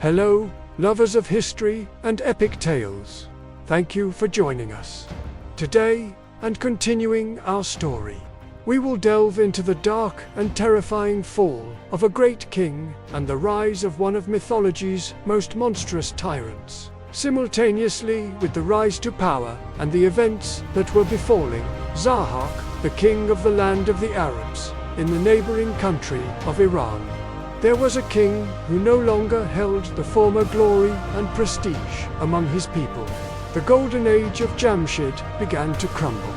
Hello, lovers of history and epic tales. Thank you for joining us. Today, and continuing our story, we will delve into the dark and terrifying fall of a great king and the rise of one of mythology's most monstrous tyrants, simultaneously with the rise to power and the events that were befalling Zahak, the king of the land of the Arabs, in the neighboring country of Iran. There was a king who no longer held the former glory and prestige among his people. The golden age of Jamshid began to crumble.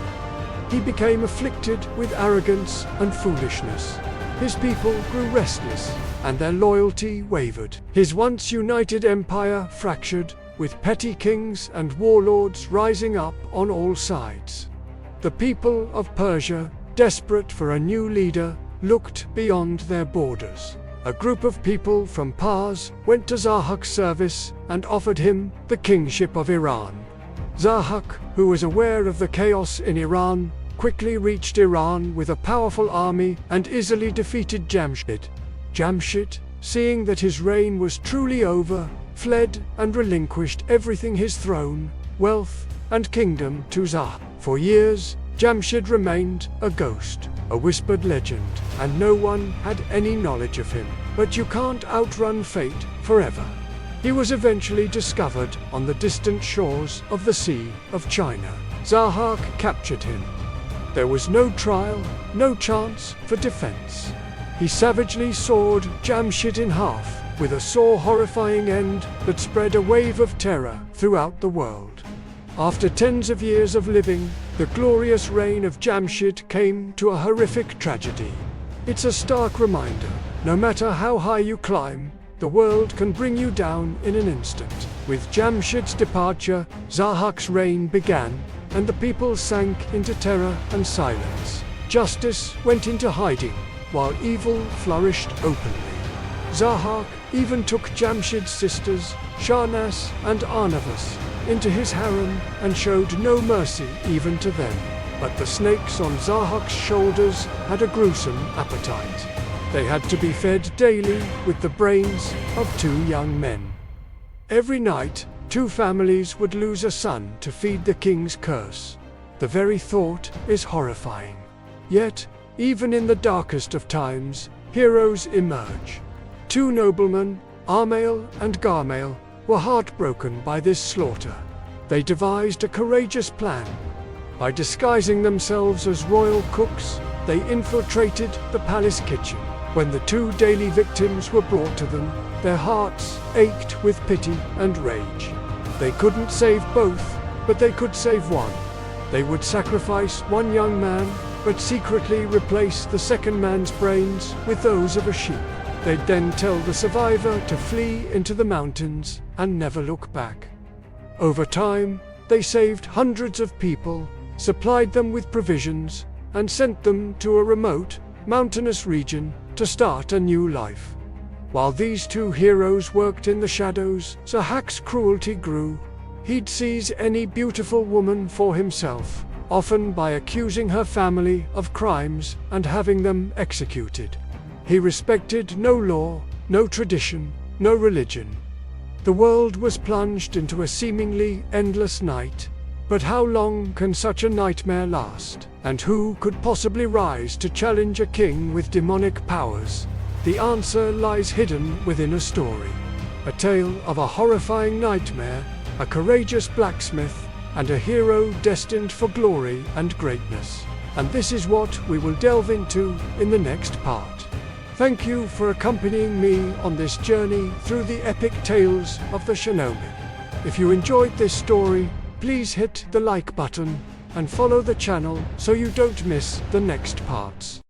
He became afflicted with arrogance and foolishness. His people grew restless, and their loyalty wavered. His once united empire fractured, with petty kings and warlords rising up on all sides. The people of Persia, desperate for a new leader, looked beyond their borders. A group of people from Pars went to Zahak's service and offered him the kingship of Iran. Zahak, who was aware of the chaos in Iran, quickly reached Iran with a powerful army and easily defeated Jamshid. Jamshid, seeing that his reign was truly over, fled and relinquished everything, his throne, wealth, and kingdom to Zahak. For years, Jamshid remained a ghost, a whispered legend, and no one had any knowledge of him. But you can't outrun fate forever. He was eventually discovered on the distant shores of the Sea of China. Zahak captured him. There was no trial, no chance for defense. He savagely sawed Jamshid in half, with a sore, horrifying end that spread a wave of terror throughout the world. After tens of years of living, the glorious reign of Jamshid came to a horrific tragedy. It's a stark reminder, no matter how high you climb, the world can bring you down in an instant. With Jamshid's departure, Zahak's reign began, and the people sank into terror and silence. Justice went into hiding, while evil flourished openly. Zahak even took Jamshid's sisters, Shahnameh and Arnavas, into his harem and showed no mercy even to them. But the snakes on Zahak's shoulders had a gruesome appetite. They had to be fed daily with the brains of two young men. Every night, two families would lose a son to feed the king's curse. The very thought is horrifying. Yet, even in the darkest of times, heroes emerge. Two noblemen, Armail and Garmail, were heartbroken by this slaughter. They devised a courageous plan. By disguising themselves as royal cooks, they infiltrated the palace kitchen. When the two daily victims were brought to them, their hearts ached with pity and rage. They couldn't save both, but they could save one. They would sacrifice one young man, but secretly replace the second man's brains with those of a sheep. They'd then tell the survivor to flee into the mountains and never look back. Over time, they saved hundreds of people, supplied them with provisions, and sent them to a remote, mountainous region to start a new life. While these two heroes worked in the shadows, Zahak's cruelty grew. He'd seize any beautiful woman for himself, often by accusing her family of crimes and having them executed. He respected no law, no tradition, no religion. The world was plunged into a seemingly endless night. But how long can such a nightmare last? And who could possibly rise to challenge a king with demonic powers? The answer lies hidden within a story. A tale of a horrifying nightmare, a courageous blacksmith, and a hero destined for glory and greatness. And this is what we will delve into in the next part. Thank you for accompanying me on this journey through the epic tales of the Shahnameh. If you enjoyed this story, please hit the like button and follow the channel so you don't miss the next parts.